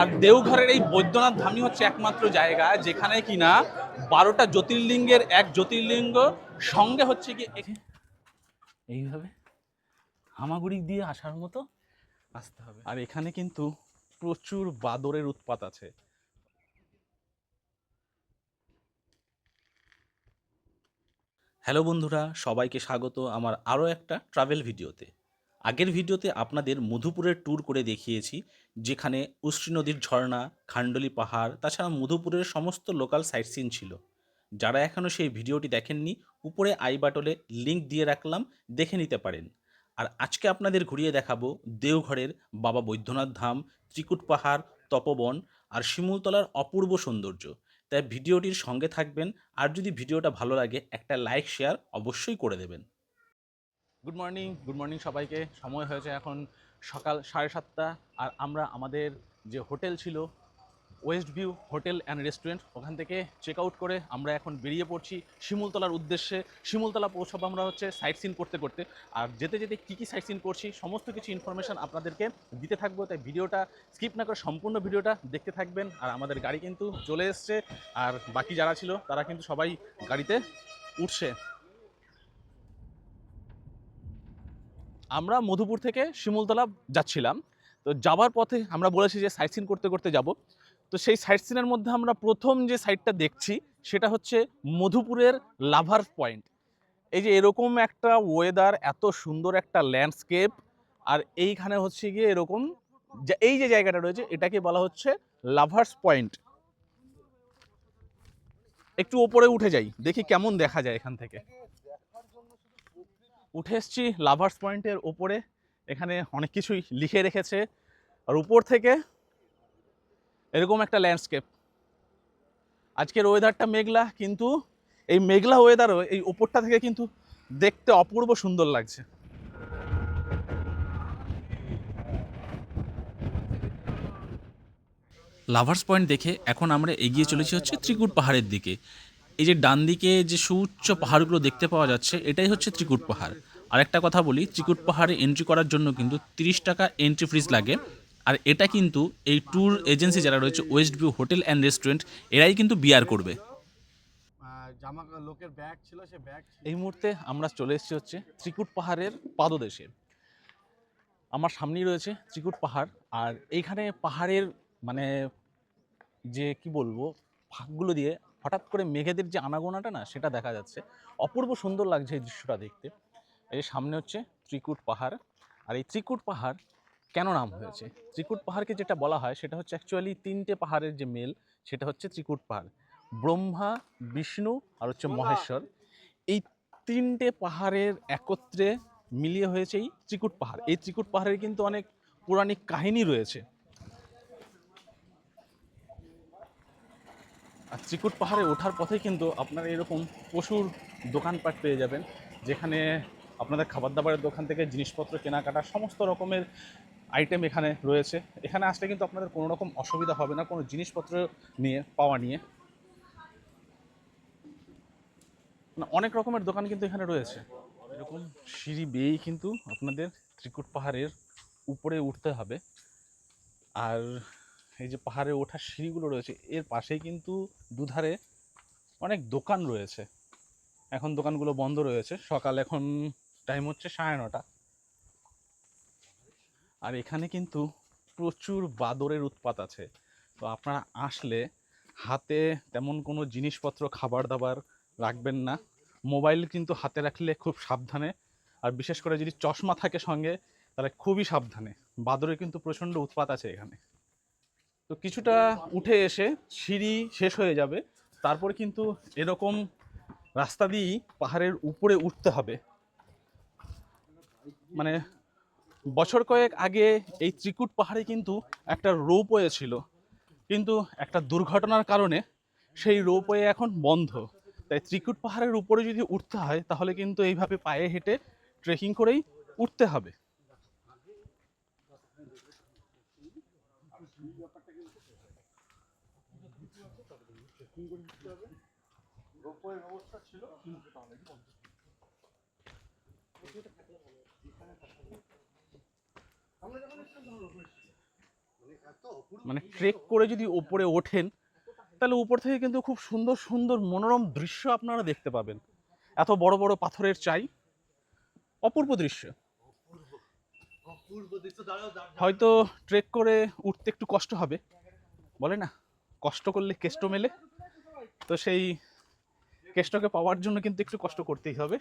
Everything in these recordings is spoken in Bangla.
আর দেওঘরের এই বৈদ্যনাথ ধামই হচ্ছে একমাত্র জায়গা যেখানে কিনা 12টা জ্যোতির্লিঙ্গের এক জ্যোতির্লিঙ্গ সঙ্গে হচ্ছে কি এইভাবে হামাগুড়ি দিয়ে আসার মতো আসতে হবে। আর এখানে কিন্তু প্রচুর বাদরের উৎপাত আছে। হ্যালো বন্ধুরা, সবাইকে স্বাগত আমার আরও একটা ট্রাভেল ভিডিওতে। আগের ভিডিওতে আপনাদের মধুপুরের ট্যুর করে দেখিয়েছি, যেখানে উষ্ট্রী নদীর ঝর্ণা, খান্ডলি পাহাড়, তাছাড়া মধুপুরের সমস্ত লোকাল সাইট সিন ছিল। যারা এখনও সেই ভিডিওটি দেখেননি, উপরে আই বাটনে লিঙ্ক দিয়ে রাখলাম, দেখে নিতে পারেন। আর আজকে আপনাদের ঘুরিয়ে দেখাবো দেওঘরের বাবা বৈদ্যনাথ ধাম, ত্রিকুট পাহাড়, তপবন আর শিমুলতলার অপূর্ব সৌন্দর্য। তাই ভিডিওটির সঙ্গে থাকবেন। আর যদি ভিডিওটা ভালো লাগে একটা লাইক শেয়ার অবশ্যই করে দেবেন। গুড মর্নিং সবাইকে। সময় হয়েছে এখন সকাল 7:30। আর আমরা আমাদের যে হোটেল ছিল West view hotel and restaurant, ওখান থেকে চেক আউট করে আমরা এখন বেরিয়ে পড়ছি শিমুলতলার উদ্দেশ্যে। শিমুলতলা পৌঁছাবো আমরা হচ্ছে সাইট সিন করতে করতে। আর যেতে যেতে কী কী সাইট সিন করছি সমস্ত কিছু ইনফরমেশান আপনাদেরকে দিতে থাকবো, তাই ভিডিওটা স্কিপ না করে সম্পূর্ণ ভিডিওটা দেখতে থাকবেন। আর আমাদের গাড়ি কিন্তু চলে এসছে, আর বাকি যারা ছিল তারা কিন্তু সবাই গাড়িতে উঠছে। আমরা মধুপুর থেকে শিমুলতলা যাচ্ছিলাম, তো যাওয়ার পথে আমরা বলেছি যে সাইট সিন করতে করতে যাব। তো সেই সাইট সিনের মধ্যে আমরা প্রথম যে সাইটটা দেখছি সেটা হচ্ছে মধুপুরের লাভার পয়েন্ট। এই যে এরকম একটা ওয়েদার, এত সুন্দর একটা ল্যান্ডস্কেপ, আর এইখানে হচ্ছে গিয়ে এরকম এই যে জায়গাটা রয়েছে এটাকে বলা হচ্ছে লাভার্স পয়েন্ট। একটু ওপরে উঠে যাই, দেখি কেমন দেখা যায় এখান থেকে। উঠে এসছি লাভার্স পয়েন্টের ওপরে, এখানে অনেক কিছুই লিখে রেখেছে। আর উপর থেকে এরকম একটা ল্যান্ডস্কেপ। আজকের ওয়েদারটা মেঘলা, কিন্তু এই মেঘলা ওয়েদারও এই ওপরটা থেকে কিন্তু দেখতে অপূর্ব সুন্দর লাগছে। লাভার্স পয়েন্ট দেখে এখন আমরা এগিয়ে চলেছি হচ্ছে ত্রিকুট পাহাড়ের দিকে। এই যে ডান দিকে যে সুউচ্চ পাহাড়গুলো দেখতে পাওয়া যাচ্ছে এটাই হচ্ছে ত্রিকুট পাহাড়। আরেকটা কথা বলি, ত্রিকুট পাহাড়ে এন্ট্রি করার জন্য কিন্তু 30 টাকা এন্ট্রি ফিস লাগে। আর এটা কিন্তু এই ট্যুর এজেন্সি যারা রয়েছে West view hotel and restaurant, এরাই কিন্তু বিয়ার করবে। লোকের ব্যাগ ছিল, সে ব্যাগ এই মুহূর্তে আমরা চলে এসেছি হচ্ছে ত্রিকুট পাহাড়ের পাদদেশে। আমার সামনেই রয়েছে ত্রিকুট পাহাড়, আর এইখানে পাহাড়ের মানে যে কি বলবো ফাঁকগুলো দিয়ে হঠাৎ করে মেঘেদের যে আনাগোনাটা না সেটা দেখা যাচ্ছে। অপূর্ব সুন্দর লাগছে এই দৃশ্যটা দেখতে। এই সামনে হচ্ছে ত্রিকুট পাহাড়। আর এই ত্রিকুট পাহাড় কেন নাম হয়েছে, ত্রিকুট পাহাড়কে যেটা বলা হয় সেটা হচ্ছে অ্যাকচুয়ালি 3টে পাহাড়ের যে মেল, সেটা হচ্ছে ত্রিকুট পাহাড়। ব্রহ্মা, বিষ্ণু আর হচ্ছে মহেশ্বর, এই 3টে পাহাড়ের একত্রে মিলিয়ে হয়েছে এই ত্রিকুট পাহাড়। এই ত্রিকুট পাহাড়ের কিন্তু অনেক পৌরাণিক কাহিনী রয়েছে। আর ত্রিকুট পাহাড়ে ওঠার পথে কিন্তু আপনারা এরকম প্রচুর দোকানপাট পেয়ে যাবেন, যেখানে আপনাদের খাবার দাবারের দোকান থেকে জিনিসপত্র কেনাকাটা সমস্ত রকমের আইটেম এখানে রয়েছে। এখানে আসলে কিন্তু আপনাদের কোনো রকম অসুবিধা হবে না কোনো জিনিসপত্র নিয়ে। মানে অনেক রকমের দোকান কিন্তু এখানে রয়েছে। এরকম সিঁড়ি বেয়েই কিন্তু আপনাদের ত্রিকুট পাহাড়ের উপরে উঠতে হবে। আর এই যে পাহাড়ে ওঠার সিঁড়িগুলো রয়েছে এর পাশেই কিন্তু দুধারে অনেক দোকান রয়েছে। এখন দোকানগুলো বন্ধ রয়েছে, সকাল এখন টাইম হচ্ছে 9:30। আর এখানে কিন্তু প্রচুর বাদরের উৎপাত আছে। তো আপনারা আসলে হাতে তেমন কোনো জিনিসপত্র খাবার দাবার রাখবেন না, মোবাইল কিন্তু হাতে রাখলে খুব সাবধানে। আর বিশেষ করে যদি চশমা থাকে সঙ্গে তাহলে খুবই সাবধানে, বাদরের কিন্তু প্রচণ্ড উৎপাত আছে এখানে। তো কিছুটা উঠে এসে সিঁড়ি শেষ হয়ে যাবে, তারপর কিন্তু এরকম রাস্তা দিয়েই পাহাড়ের উপরে উঠতে হবে। মানে বছর কয়েক আগে এই ত্রিকুট পাহাড়ে কিন্তু একটা রোপওয়ে ছিল, কিন্তু একটা দুর্ঘটনার কারণে সেই রোপওয়ে এখন বন্ধ। তাই ত্রিকুট পাহাড়ের উপরে যদি উঠতে হয় তাহলে কিন্তু এইভাবে পায়ে হেঁটে ট্রেকিং করেই উঠতে হবে। মানে ট্রেক করে যদি উপরে ওঠেন তাহলে উপর থেকে কিন্তু খুব সুন্দর সুন্দর মনোরম দৃশ্য আপনারা দেখতে পাবেন। এত বড় বড় পাথরের চাই, অপূর্ব দৃশ্য। হয়তো ট্রেক করে উঠতে একটু কষ্ট হবে, বলে না কষ্ট করলে কেষ্ট মেলে, তো সেই কেষ্টকে পাওয়ার জন্য কিন্তু একটু কষ্ট করতেই হবে।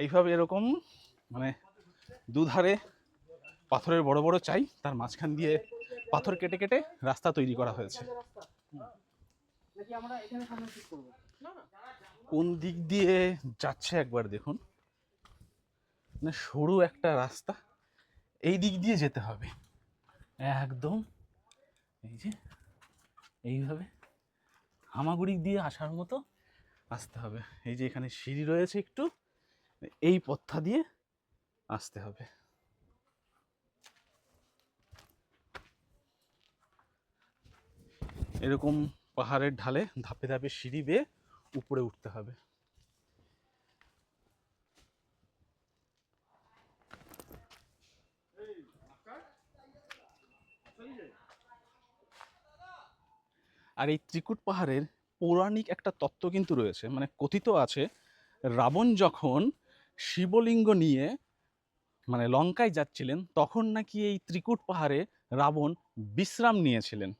এইভাবে এরকম মানে দুধারে পাথরের বড় বড় চাই, তার মাঝখান দিয়ে পাথর কেটে কেটে রাস্তা তৈরি করা হয়েছে। কোন দিক দিয়ে যাচ্ছে একবার দেখুন, মানে সরু একটা রাস্তা, এই দিক দিয়ে যেতে হবে একদম। এই যে এইভাবে হামাগুড়ি দিয়ে আসার মতো আসতে হবে। এই যে এখানে সিঁড়ি রয়েছে একটু, এই পথটা দিয়ে আসতে হবে। এরকম পাহাড়ের ঢালে ধাপে ধাপে সিঁড়ি বেয়ে উপরে উঠতে হবে। আর এই ত্রিকুট পাহাড়ের পৌরাণিক একটা তত্ত্ব কিন্তু রয়েছে, মানে কথিত আছে রাবণ যখন শিবলিঙ্গ নিয়ে মানে লঙ্কায় যাচ্ছিলেন তখন নাকি এই ত্রিকুট পাহাড়ে রাবণ বিশ্রাম নিয়েছিলেন।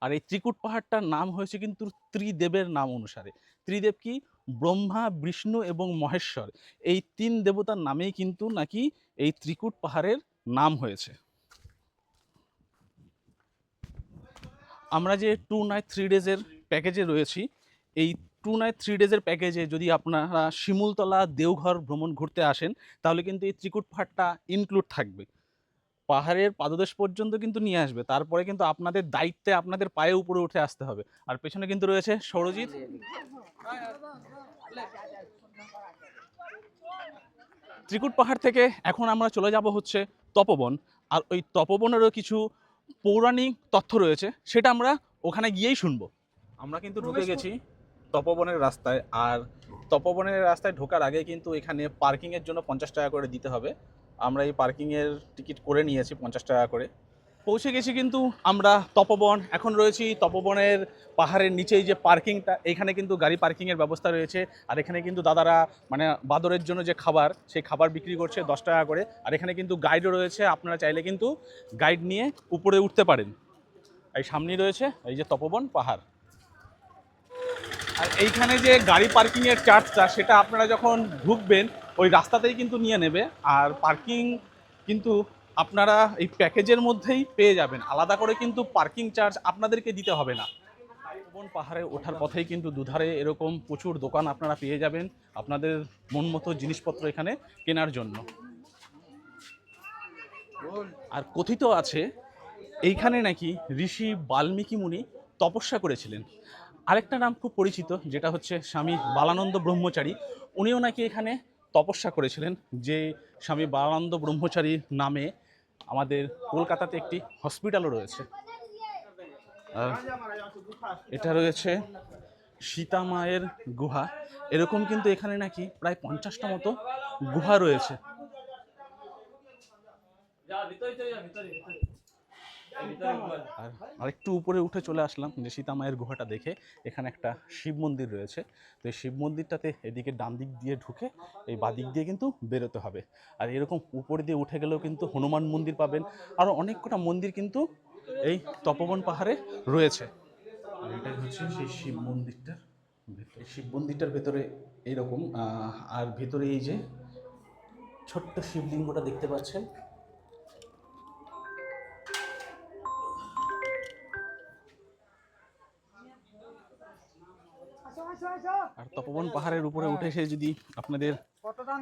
আর এই ত্রিকুট পাহাড়টার নাম হয়েছে কিন্তু ত্রিদেবের নাম অনুসারে। ত্রিদেব কি? ব্রহ্মা, বিষ্ণু এবং মহেশ্বর, এই তিন দেবতার নামেই কিন্তু নাকি এই ত্রিকুট পাহাড়ের নাম হয়েছে। আমরা যে 2 নাইট 3 ডেজের প্যাকেজে রয়েছি, এই 2 নাইট 3 ডেজের প্যাকেজে যদি আপনারা শিমুলতলা, দেওঘর ভ্রমণ ঘুরতে আসেন তাহলে কিন্তু এই ত্রিকুট পাহাড়টা ইনক্লুড থাকবে। পাহাড়ের পাদদেশ পর্যন্ত কিন্তু নিয়ে আসবে, তারপরে কিন্তু আপনাদের দায়িত্বে আপনাদের পায়ে উপরে উঠে আসতে হবে। আর পেছনে কিন্তু রয়েছে সৌরজিৎ। ত্রিকুট পাহাড় থেকে এখন আমরা চলে যাব হচ্ছে তপবন। আর ওই তপবনেরও কিছু পৌরাণিক তথ্য রয়েছে, সেটা আমরা ওখানে গিয়েই শুনবো। আমরা কিন্তু ঢুকে গেছি তপবনের রাস্তায়, আর তপবনের রাস্তায় ঢোকার আগে কিন্তু এখানে পার্কিংয়ের জন্য 50 টাকা করে দিতে হবে। আমরা এই পার্কিংয়ের টিকিট করে নিয়েছি 50 টাকা করে। পৌঁছে গেছি কিন্তু আমরা তপবন। এখন রয়েছি তপবনের পাহাড়ের নিচেই যে পার্কিংটা, এখানে কিন্তু গাড়ি পার্কিংয়ের ব্যবস্থা রয়েছে। আর এখানে কিন্তু দাদারা মানে বাদরের জন্য যে খাবার, সেই খাবার বিক্রি করছে 10 টাকা করে। আর এখানে কিন্তু গাইডও রয়েছে, আপনারা চাইলে কিন্তু গাইড নিয়ে উপরে উঠতে পারেন। এই সামনেই রয়েছে এই যে তপবন পাহাড়। আর এইখানে যে গাড়ি পার্কিংয়ের চার্জটা, সেটা আপনারা যখন ঢুকবেন ওই রাস্তাতেই কিন্তু নিয়ে নেবে। আর পার্কিং কিন্তু আপনারা এই প্যাকেজের মধ্যেই পেয়ে যাবেন, আলাদা করে কিন্তু পার্কিং চার্জ আপনাদেরকে দিতে হবে না। তপবন পাহাড়ে ওঠার পথেই কিন্তু দুধারে এরকম প্রচুর দোকান আপনারা পেয়ে যাবেন আপনাদের মন মতো জিনিসপত্র এখানে কেনার জন্য। আর কথিত আছে এইখানে নাকি ঋষি বাল্মীকি মুনি তপস্যা করেছিলেন। আরেকটা নাম খুব পরিচিত, যেটা হচ্ছে স্বামী বালানন্দ ব্রহ্মচারী, উনিও নাকি এখানে তপস্যা করেছিলেন। যে স্বামী বালানন্দ ব্রহ্মচারী নামে আমাদের কলকাতাতে একটি হসপিটালও রয়েছে। আর এটা রয়েছে সীতা মায়ের গুহা। এরকম কিন্তু এখানে নাকি প্রায় 50টা মতো গুহা রয়েছে। আর আরেকটু উপরে উঠে চলে আসলাম যে সীতা মায়ের গুহাটা দেখে। এখানে একটা শিব মন্দির রয়েছে, তো এই শিব মন্দিরটাতে এদিকে ডান দিক দিয়ে ঢুকে এই বাদিক দিয়ে কিন্তু বেরোতে হবে। আর এরকম উপরে দিয়ে উঠে গেলেও কিন্তু হনুমান মন্দির পাবেন, আরও অনেক কটা মন্দির কিন্তু এই তপবন পাহাড়ে রয়েছে। আর এটাই হচ্ছে সেই শিব মন্দিরটার ভেতর। শিব মন্দিরটার ভেতরে এইরকম, আর ভেতরে এই যে ছোট্ট শিবলিঙ্গটা দেখতে পাচ্ছেন। আর তপবন পাহাড়ের উপরে উঠে এসে যদি আপনাদের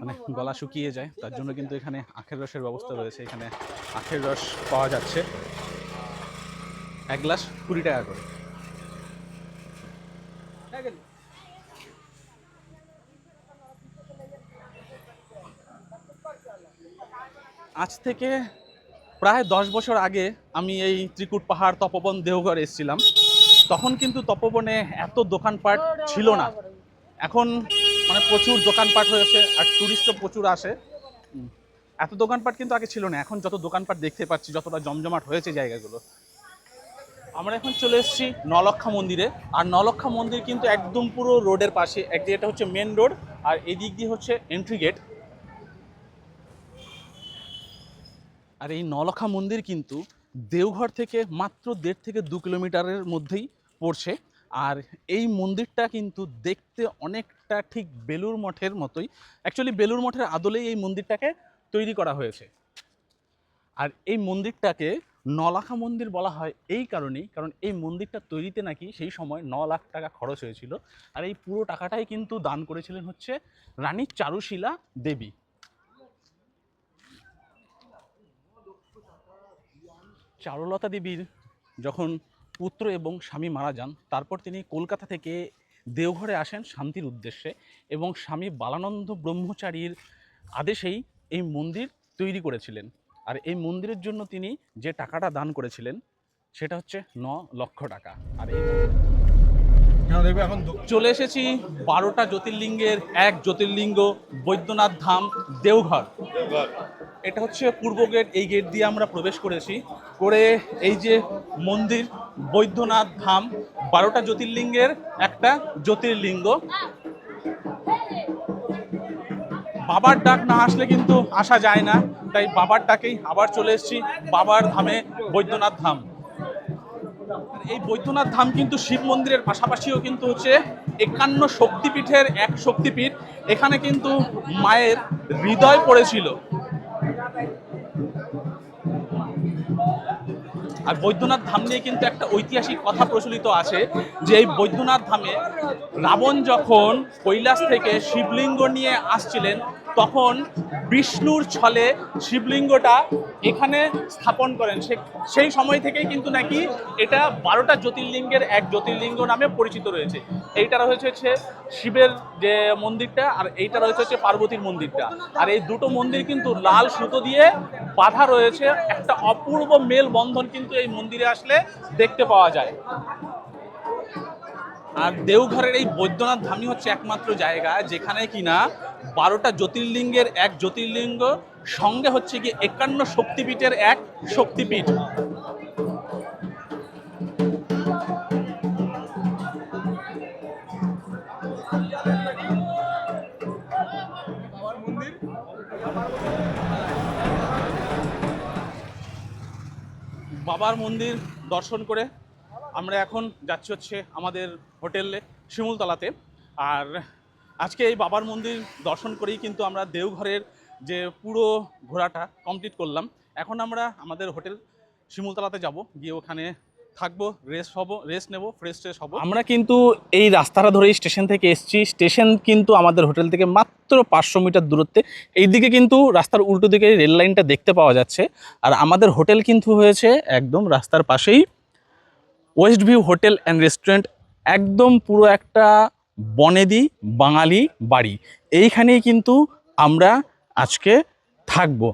মানে গলা শুকিয়ে যায়, তার জন্য কিন্তু এখানে আখের রসের ব্যবস্থা রয়েছে। এখানে আখের রস পাওয়া যাচ্ছে 1 গ্লাস 20 টাকা করে। আজ থেকে প্রায় 10 বছর আগে আমি এই ত্রিকুট পাহাড়, তপবন, দেওঘর এসেছিলাম। তখন কিন্তু তপবনে এত দোকানপাট ছিল না। এখন মানে প্রচুর দোকানপাট হয়েছে আর টুরিস্টও প্রচুর আসে। এত দোকানপাট কিন্তু আগে ছিল না, এখন যত দোকানপাট দেখতে পাচ্ছি, যতটা জমজমাট হয়েছে জায়গাগুলো। আমরা এখন চলে এসেছি নলক্ষা মন্দিরে। আর নলক্ষা মন্দির কিন্তু একদম পুরো রোডের পাশে, একদিকে এটা হচ্ছে মেন রোড আর এই দিক দিয়ে হচ্ছে এন্ট্রি গেট। আর এই নলক্ষা মন্দির কিন্তু দেওঘর থেকে মাত্র 1.5 থেকে 2 কিলোমিটারের মধ্যেই পড়ছে। আর এই মন্দিরটা কিন্তু দেখতে অনেকটা ঠিক বেলুড় মঠের মতোই। অ্যাকচুয়ালি বেলুড় মঠের আদলেই এই মন্দিরটাকে তৈরি করা হয়েছে। আর এই মন্দিরটাকে নলাখা মন্দির বলা হয় এই কারণেই, কারণ এই মন্দিরটা তৈরিতে নাকি সেই সময় 9 লাখ টাকা খরচ হয়েছিল। আর এই পুরো টাকাটাই কিন্তু দান করেছিলেন হচ্ছে রানী চারুশীলা দেবী। চারুলতা দেবীর যখন পুত্র এবং স্বামী মারা যান, তারপর তিনি কলকাতা থেকে দেওঘরে আসেন শান্তির উদ্দেশ্যে, এবং স্বামী বালানন্দ ব্রহ্মচারীর আদেশেই এই মন্দির তৈরি করেছিলেন। আর এই মন্দিরের জন্য তিনি যে টাকাটা দান করেছিলেন সেটা হচ্ছে 9 লক্ষ টাকা। আর এই চলে এসেছি 12টা জ্যোতির্লিঙ্গের এক জ্যোতির্লিঙ্গ বৈদ্যনাথ ধাম দেওঘর। এটা হচ্ছে পূর্ব গেট, এই গেট দিয়ে আমরা প্রবেশ করেছি, করে এই যে মন্দির বৈদ্যনাথ ধাম 12টা জ্যোতির্লিঙ্গের একটা জ্যোতির্লিঙ্গ। বাবার ডাক না আসলে কিন্তু আসা যায় না, তাই বাবার ডাকেই আবার চলে এসেছি বাবার ধামে বৈদ্যনাথ ধাম। এই বৈদ্যনাথ ধাম কিন্তু শিব মন্দিরের পাশাপাশিও কিন্তু হচ্ছে 51 শক্তিপীঠের এক শক্তিপীঠ। এখানে কিন্তু মায়ের হৃদয় পড়েছিল। আর বৈদ্যনাথ ধাম নিয়ে কিন্তু একটা ঐতিহাসিক কথা প্রচলিত আছে যে এই বৈদ্যনাথ ধামে রাবণ যখন কৈলাস থেকে শিবলিঙ্গ নিয়ে আসছিলেন, তখন বিষ্ণুর ছলে শিবলিঙ্গটা এখানে স্থাপন করেন। সেই সময় থেকেই কিন্তু নাকি এটা 12টা জ্যোতির্লিঙ্গের এক জ্যোতির্লিঙ্গ নামে পরিচিত রয়েছে। এইটা রয়েছে হচ্ছে শিবের যে মন্দিরটা, আর এইটা রয়েছে হচ্ছে পার্বতীর মন্দিরটা। আর এই দুটো মন্দির কিন্তু লাল সুতো দিয়ে বাঁধা রয়েছে, একটা অপূর্ব মেল বন্ধন কিন্তু এই মন্দিরে আসলে দেখতে পাওয়া যায়। আর দেওঘরের এই বৈদ্যনাথ ধামই হচ্ছে একমাত্র জায়গা যেখানে কিনা 12টা জ্যোতির্লিঙ্গের এক জ্যোতির্লিঙ্গ সঙ্গে হচ্ছে কি 51 শক্তিপীঠের এক শক্তিপীঠ। বাবার মন্দির দর্শন করে আমরা এখন যাচ্ছি হচ্ছে আমাদের হোটেলে শিমুলতলাতে। আর আজকে এই বাবার মন্দির দর্শন করেই কিন্তু আমরা দেওঘরের যে পুরো ঘোরাটা কমপ্লিট করলাম। এখন আমরা আমাদের হোটেল শিমুলতলাতে যাব, গিয়ে ওখানে থাকবো, রেস্ট নেব, ফ্রেশ হব। আমরা কিন্তু এই রাস্তাটা ধরেই স্টেশন থেকে এসেছি। স্টেশন কিন্তু আমাদের হোটেল থেকে মাত্র 500 মিটার দূরত্বে। এইদিকে কিন্তু রাস্তার উল্টো দিকে রেল লাইনটা দেখতে পাওয়া যাচ্ছে। আর আমাদের হোটেল কিন্তু হয়েছে একদম রাস্তার পাশেই, West view hotel and restaurant. একদম পুরো একটা বনেদি বাঙালি বাড়ি। এইখানেই কিন্তু আমরা আজকে থাকবো।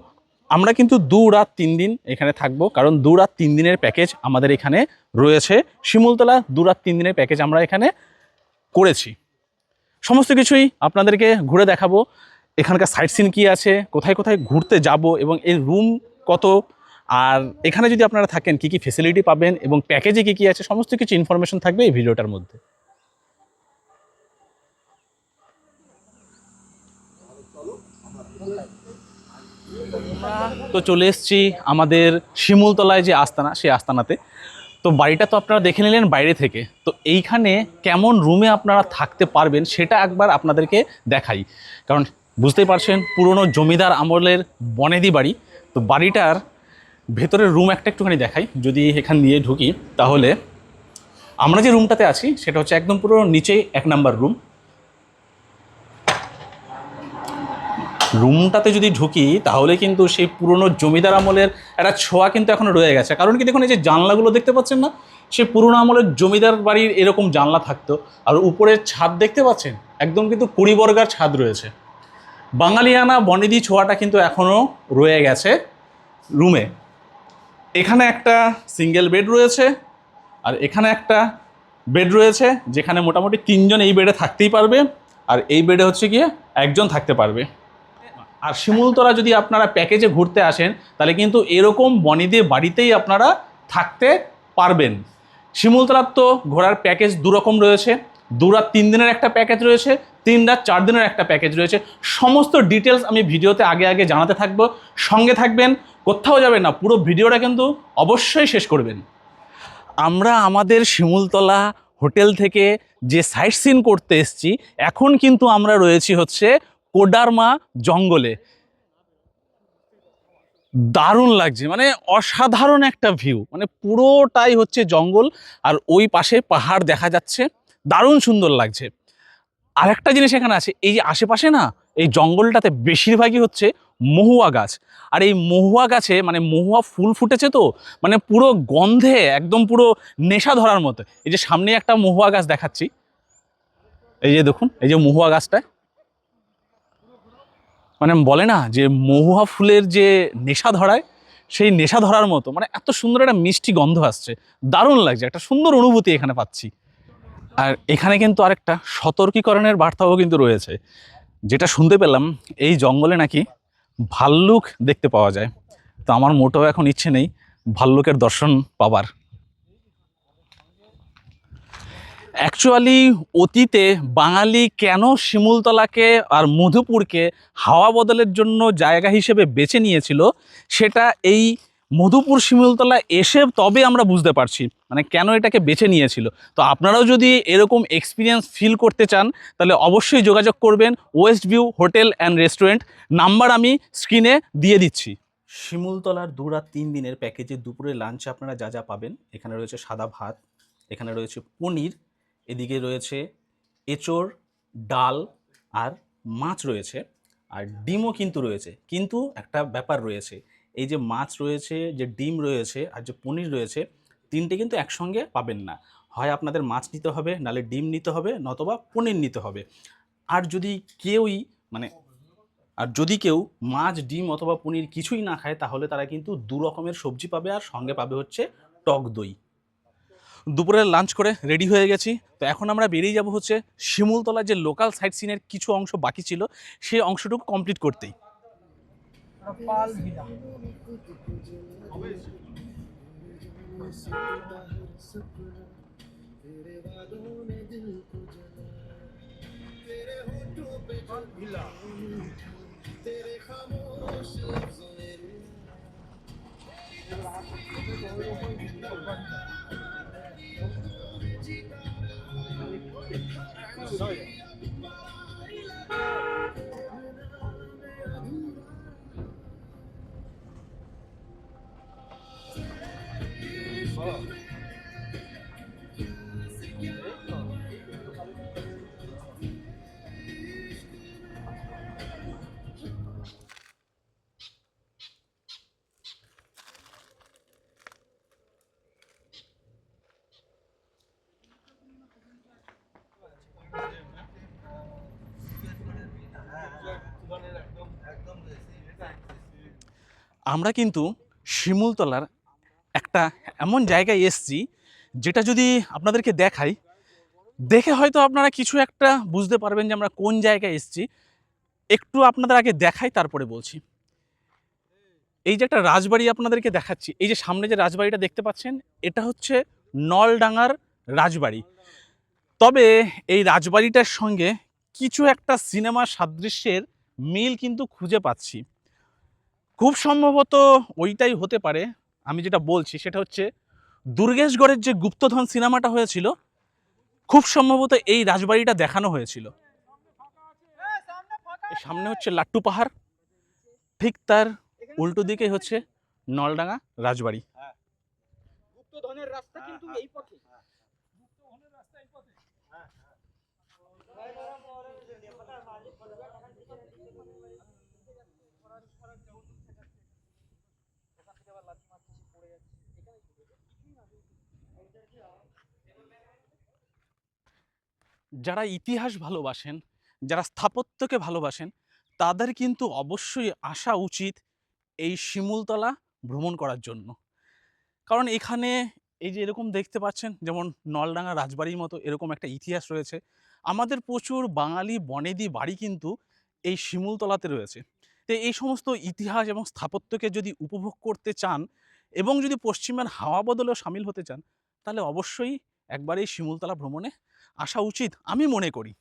আমরা কিন্তু 2 রাত 3 দিন এখানে থাকবো, কারণ 2 রাত 3 দিনের প্যাকেজ আমাদের এখানে রয়েছে। শিমুলতলা 2 রাত 3 দিনের প্যাকেজ আমরা এখানে করেছি। সমস্ত কিছুই আপনাদেরকে ঘুরে দেখাবো, এখানকার সাইট সিন কী আছে, কোথায় কোথায় ঘুরতে যাব, এবং এই রুম কত, আর এখানে যদি আপনারা থাকেন কী কী ফেসিলিটি পাবেন এবং প্যাকেজে কী কী আছে, সমস্ত কিছু ইনফরমেশন থাকবে এই ভিডিওটার মধ্যে। তো চলে এসেছি আমাদের শিমুলতলায় যে আস্তানা, সেই আস্তানাতে। তো বাড়িটা তো আপনারা দেখে নিলেন বাইরে থেকে, তো এইখানে কেমন রুমে আপনারা থাকতে পারবেন সেটা একবার আপনাদেরকে দেখাই। কারণ বুঝতেই পারছেন পুরনো জমিদার আমলের বনেদি বাড়ি। তো বাড়িটার ভেতরের রুম একটা একটুখানি দেখাই। যদি এখান দিয়ে ঢুকি তাহলে আমরা যে রুমটাতে আছি সেটা হচ্ছে একদম পুরো নিচেই 1 নাম্বার রুম। রুমটাতে যদি ঢুকি তাহলে কিন্তু সেই পুরনো জমিদার আমলের একটা ছোঁয়া কিন্তু এখনো রয়ে গেছে। কারণ কি দেখুন, এই যে জানলাগুলো দেখতে পাচ্ছেন না, সেই পুরনো আমলের জমিদার বাড়ির এরকম জানলা থাকতো। আর উপরের ছাদ দেখতে পাচ্ছেন, একদম কিন্তু 20 বর্গার ছাদ রয়েছে। বাঙালিয়ানা বনেদি ছোঁয়াটা কিন্তু এখনও রয়ে গেছে রুমে। এখানে একটা সিঙ্গেল বেড রয়েছে, আর এখানে একটা বেড রয়েছে যেখানে মোটামুটি 3 জন এই বেডে থাকতেই পারবে। আর এই বেডে হচ্ছে গিয়ে 1 জন থাকতে পারবে। আর শিমুলতলা যদি আপনারা প্যাকেজে ঘুরতে আসেন তাহলে কিন্তু এরকম বনেদি বাড়িতেই আপনারা থাকতে পারবেন। শিমুলতলার তো ঘোরার প্যাকেজ দুরকম রয়েছে, 2 রাত 3 দিনের একটা প্যাকেজ রয়েছে, 3 রাত 4 দিনের একটা প্যাকেজ রয়েছে। সমস্ত ডিটেলস আমি ভিডিওতে আগে আগে জানাতে থাকবো, সঙ্গে থাকবেন, কোথাও যাবেন না, পুরো ভিডিওটা কিন্তু অবশ্যই শেষ করবেন। আমরা আমাদের শিমুলতলা হোটেল থেকে যে সাইট সিন করতে এসেছি, এখন কিন্তু আমরা রয়েছি হচ্ছে কোডারমা জঙ্গলে। দারুণ লাগছে, মানে অসাধারণ একটা ভিউ, মানে পুরোটাই হচ্ছে জঙ্গল আর ওই পাশে পাহাড় দেখা যাচ্ছে, দারুণ সুন্দর লাগছে। আরেকটা জিনিস এখানে আছে, এই যে আশেপাশে না এই জঙ্গলটাতে বেশিরভাগই হচ্ছে মহুয়া গাছ। আর এই মহুয়া গাছে মানে মহুয়া ফুল ফুটেছে তো, মানে পুরো গন্ধে একদম পুরো নেশা ধরার মতো। এই যে সামনে একটা মহুয়া গাছ দেখাচ্ছি, এই যে দেখুন, এই যে মহুয়া গাছটা, মানে বলে না যে মহুয়া ফুলের যে নেশা ধরায়, সেই নেশা ধরার মতো, মানে এত সুন্দর একটা মিষ্টি গন্ধ আসছে, দারুণ লাগছে, একটা সুন্দর অনুভূতি এখানে পাচ্ছি। আর এখানে কিন্তু আরেকটা সতর্কীকরণের বার্তাও কিন্তু রয়েছে, যেটা শুনতে পেলাম এই জঙ্গলে নাকি ভাল্লুক দেখতে পাওয়া যায়। তো আমার মোটেও এখন ইচ্ছে নেই ভাল্লুকের দর্শন পাবার। অ্যাকচুয়ালি অতীতে বাঙালি কেন শিমুলতলাকে আর মধুপুরকে হাওয়া বদলের জন্য জায়গা হিসেবে বেছে নিয়েছিল, সেটা এই মধুপুর শিমুলতলা এসে তবে আমরা বুঝতে পারছি, মানে কেন এটাকে বেছে নিয়েছিল। তো আপনারাও যদি এরকম এক্সপিরিয়েন্স ফিল করতে চান তাহলে অবশ্যই যোগাযোগ করবেন West view hotel and restaurant, number আমি স্ক্রিনে দিয়ে দিচ্ছি। শিমুলতলার 2 রাত 3 দিনের প্যাকেজে দুপুরে লাঞ্চে আপনারা যা যা পাবেন, এখানে রয়েছে সাদা ভাত, এখানে রয়েছে পনির, এদিকে রয়েছে এঁচোড়, ডাল আর মাছ রয়েছে, আর ডিমও কিন্তু রয়েছে। কিন্তু একটা ব্যাপার রয়েছে, এই যে মাছ রয়েছে, যে ডিম রয়েছে আর যে পনির রয়েছে, তিনটে কিন্তু একসঙ্গে পাবেন না। হয় আপনাদের মাছ নিতে হবে, নাহলে ডিম নিতে হবে, নতবা পনির নিতে হবে। আর যদি কেউই মানে আর যদি কেউ মাছ, ডিম অথবা পনির কিছুই না খায়, তাহলে তারা কিন্তু 2 রকমের সবজি পাবে আর সঙ্গে পাবে হচ্ছে টক দই। দুপুরের লাঞ্চ করে রেডি হয়ে গেছি, তো এখন আমরা বেরিয়ে যাব হচ্ছে শিমুলতলার যে লোকাল সাইট সিনের কিছু অংশ বাকি ছিল, সেই অংশটুকু কমপ্লিট করতেই। আমরা কিন্তু শিমুলতলার একটা এমন জায়গায় এসছি, যেটা যদি আপনাদেরকে দেখাই, দেখে হয়তো আপনারা কিছু একটা বুঝতে পারবেন যে আমরা কোন জায়গায় এসছি। একটু আপনাদের আগে দেখাই, তারপরে বলছি। এই যে একটা রাজবাড়ি আপনাদেরকে দেখাচ্ছি, এই যে সামনে যে রাজবাড়িটা দেখতে পাচ্ছেন, এটা হচ্ছে নলডাঙ্গার রাজবাড়ি। তবে এই রাজবাড়িটার সঙ্গে কিছু একটা সিনেমা সাদৃশ্যের মিল কিন্তু খুঁজে পাচ্ছি। খুব সম্ভবত ওইটাই হতে পারে। আমি যেটা বলছি সেটা হচ্ছে দুর্গেশগড়ের যে গুপ্তধন সিনেমাটা হয়েছিল, খুব সম্ভবত এই রাজবাড়িটা দেখানো হয়েছিল। সামনে হচ্ছে লাট্টু পাহাড়, ঠিক তার উল্টো দিকে হচ্ছে নলডাঙ্গা রাজবাড়ি। গুপ্তধনের রাস্তা কিন্তু এই পথে। যারা ইতিহাস ভালোবাসেন, যারা স্থাপত্যকে ভালোবাসেন, তাদের কিন্তু অবশ্যই আসা উচিত এই শিমুলতলা ভ্রমণ করার জন্য। কারণ এখানে এই যে এরকম দেখতে পাচ্ছেন, যেমন নলডাঙ্গা রাজবাড়ির মতো এরকম একটা ইতিহাস রয়েছে। আমাদের প্রচুর বাঙালি বনেদি বাড়ি কিন্তু এই শিমুলতলাতে রয়েছে। তো এই সমস্ত ইতিহাস এবং স্থাপত্যকে যদি উপভোগ করতে চান এবং যদি পশ্চিমের হাওয়া বদলেও সামিল হতে চান, তাহলে অবশ্যই একবার এই শিমুলতলা ভ্রমণে আসা উচিত আমি মনে করি।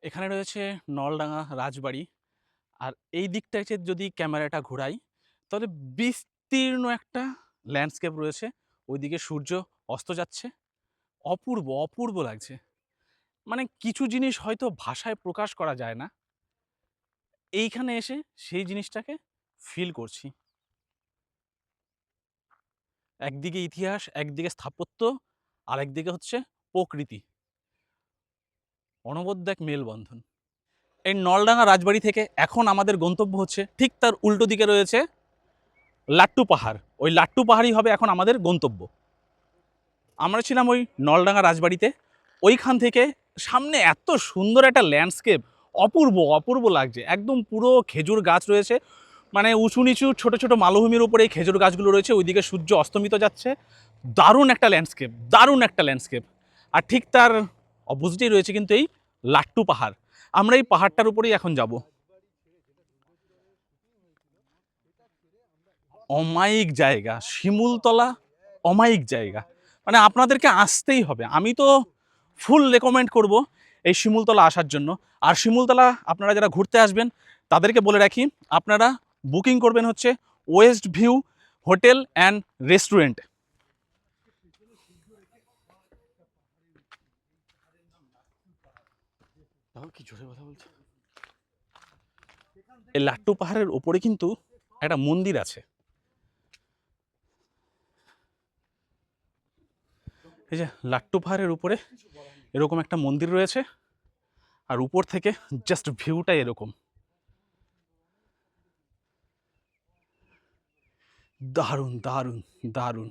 এখানে রয়েছে নলডাঙ্গা রাজবাড়ি, আর এই দিকটায় যদি ক্যামেরাটা ঘোরাই, তাহলে বিস্তীর্ণ একটা ল্যান্ডস্কেপ রয়েছে। ওইদিকে সূর্য অস্ত যাচ্ছে, অপূর্ব অপূর্ব লাগছে। মানে কিছু জিনিস হয়তো ভাষায় প্রকাশ করা যায় না, এইখানে এসে সেই জিনিসটাকে ফিল করছি। একদিকে ইতিহাস, একদিকে স্থাপত্য, আর একদিকে হচ্ছে প্রকৃতি, অনবদ্য এক মেলবন্ধন। এই নলডাঙ্গা রাজবাড়ি থেকে এখন আমাদের গন্তব্য হচ্ছে ঠিক তার উল্টো দিকে রয়েছে লাট্টু পাহাড়। ওই লাট্টু পাহাড়ই হবে এখন আমাদের গন্তব্য। আমরা ছিলাম ওই নলডাঙ্গা রাজবাড়িতে, ওইখান থেকে সামনে এত সুন্দর একটা ল্যান্ডস্কেপ, অপূর্ব অপূর্ব লাগছে। একদম পুরো খেজুর গাছ রয়েছে, মানে উঁচু নিচু ছোট ছোট মালভূমির উপরে এই খেজুর গাছগুলো রয়েছে, ওইদিকে সূর্য অস্তমিত যাচ্ছে। দারুণ একটা ল্যান্ডস্কেপ, দারুণ একটা ল্যান্ডস্কেপ। আর ঠিক তার অপোজিটেই রয়েছে কিন্তু এই লাট্টু পাহাড়। আমরা এই পাহাড়টার উপরেই এখন যাব। অমায়িক জায়গা শিমুলতলা, অমায়িক জায়গা, মানে আপনাদেরকে আসতেই হবে। আমি তো ফুল রেকমেন্ড করব এই শিমুলতলা আসার জন্য। আর শিমুলতলা আপনারা যারা ঘুরতে আসবেন তাদেরকে বলে রাখি, আপনারা বুকিং করবেন হচ্ছে West view hotel and restaurant. কি জোরে কথা বলছে। এই লাট্টু পাহাড়ের ওপরে কিন্তু একটা মন্দির আছে। এই যে লাট্টু পাহাড়ের উপরে এরকম একটা মন্দির রয়েছে, আর উপর থেকে জাস্ট ভিউটা এরকম দারুণ দারুণ দারুণ।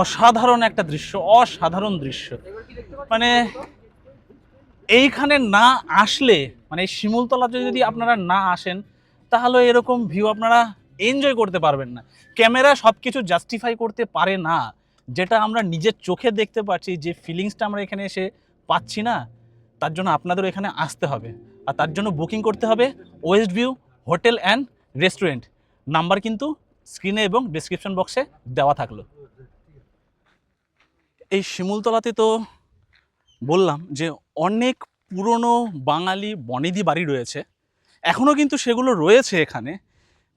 অসাধারণ একটা দৃশ্য, অসাধারণ দৃশ্য। মানে এইখানে না আসলে, মানে এই শিমুলতলাতে যদি আপনারা না আসেন, তাহলে এরকম ভিউ আপনারা এনজয় করতে পারবেন না। ক্যামেরা সব কিছু জাস্টিফাই করতে পারে না। যেটা আমরা নিজের চোখে দেখতে পাচ্ছি, যে ফিলিংসটা আমরা এখানে এসে পাচ্ছি না, তার জন্য আপনাদেরও এখানে আসতে হবে। আর তার জন্য বুকিং করতে হবে West view hotel and restaurant. Number কিন্তু স্ক্রিনে এবং ডেসক্রিপশন বক্সে দেওয়া থাকলো। এই শিমুলতলাতে তো বললাম যে অনেক পুরনো বাঙালি বনেদি বাড়ি রয়েছে, এখনও কিন্তু সেগুলো রয়েছে এখানে।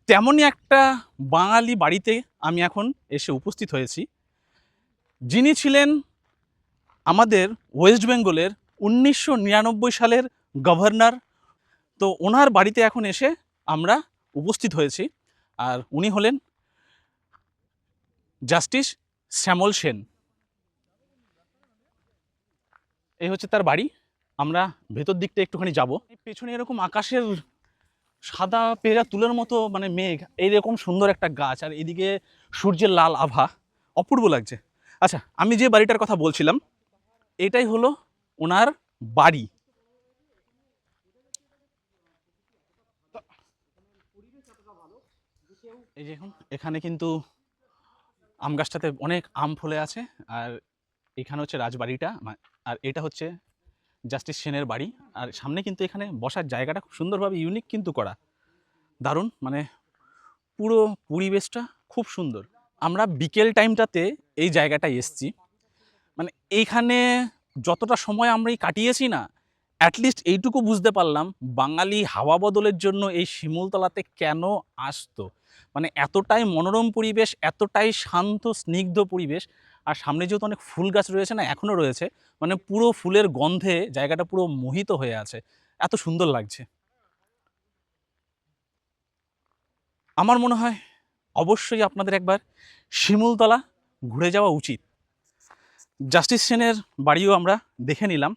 তেমনই একটা বাঙালি বাড়িতে আমি এখন এসে উপস্থিত হয়েছি, যিনি ছিলেন আমাদের ওয়েস্ট বেঙ্গলের 1999 সালের গভর্নর। তো ওনার বাড়িতে এখন এসে আমরা উপস্থিত হয়েছি, আর উনি হলেন জাস্টিস শ্যামল সেন। এই হচ্ছে তার বাড়ি। আমরা ভেতর দিকটা একটুখানি যাব। পেছনে এরকম আকাশের সাদা পেঁজা তুলোর মতো মানে মেঘ, এইরকম সুন্দর একটা গাছ, আর এদিকে সূর্যের লাল আভা, অপূর্ব লাগছে। আচ্ছা, আমি যে বাড়িটার কথা বলছিলাম, এটাই হলো ওনার বাড়ি। এই যে এখানে কিন্তু আম গাছটাতে অনেক আম ফলে আছে, আর এখানে হচ্ছে রাজবাড়িটা, আর এটা হচ্ছে জাস্টিস সেনের বাড়ি। আর সামনে কিন্তু এখানে বসার জায়গাটা খুব সুন্দরভাবে ইউনিক কিন্তু করা, দারুণ। মানে পুরো পরিবেশটা খুব সুন্দর। আমরা বিকেল টাইমটাতে এই জায়গাটায় এসছি, মানে এইখানে যতটা সময় আমরা কাটিয়েছি না, অ্যাটলিস্ট এইটুকু বুঝতে পারলাম বাঙালি হাওয়া বদলের জন্য এই শিমুলতলাতে কেন আসতো। মানে এতটাই মনোরম পরিবেশ, এতটাই শান্ত স্নিগ্ধ পরিবেশ, আর সামনে যেহেতু অনেক ফুল গাছ রয়েছে না, এখনও রয়েছে, মানে পুরো ফুলের গন্ধে জায়গাটা পুরো মোহিত হয়ে আছে, এত সুন্দর লাগছে। আমার মনে হয় অবশ্যই আপনাদের একবার শিমুলতলা ঘুরে যাওয়া উচিত। জাস্টিস সেনের বাড়িও আমরা দেখে নিলাম,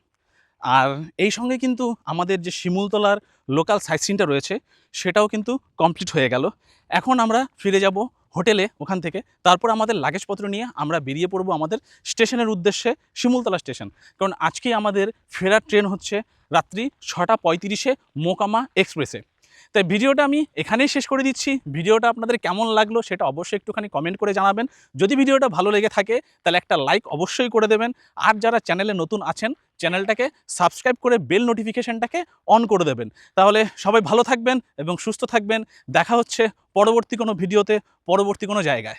আর এই সঙ্গে কিন্তু আমাদের যে শিমুলতলার লোকাল সাইট সিনটা রয়েছে সেটাও কিন্তু কমপ্লিট হয়ে গেল। এখন আমরা ফিরে যাব হোটেলে ওখান থেকে, তারপর আমাদের লাগেজপত্র নিয়ে আমরা বেরিয়ে পড়বো আমাদের স্টেশনের উদ্দেশ্যে, শিমুলতলা স্টেশন। কারণ আজকে আমাদের ফেরার ট্রেন হচ্ছে রাত্রি 6টা 35-এ মোকামা এক্সপ্রেসে। তাই ভিডিওটা আমি এখানেই শেষ করে দিচ্ছি। ভিডিওটা আপনাদের কেমন লাগলো সেটা অবশ্যই একটুখানি কমেন্ট করে জানাবেন। যদি ভিডিওটা ভালো লেগে থাকে তাহলে একটা লাইক অবশ্যই করে দেবেন। আর যারা চ্যানেলে নতুন আছেন চ্যানেলটাকে সাবস্ক্রাইব করে বেল নোটিফিকেশনটাকে অন করে দেবেন। তাহলে সবাই ভালো থাকবেন এবং সুস্থ থাকবেন। দেখা হচ্ছে পরবর্তী কোনো ভিডিওতে, পরবর্তী কোনো জায়গায়।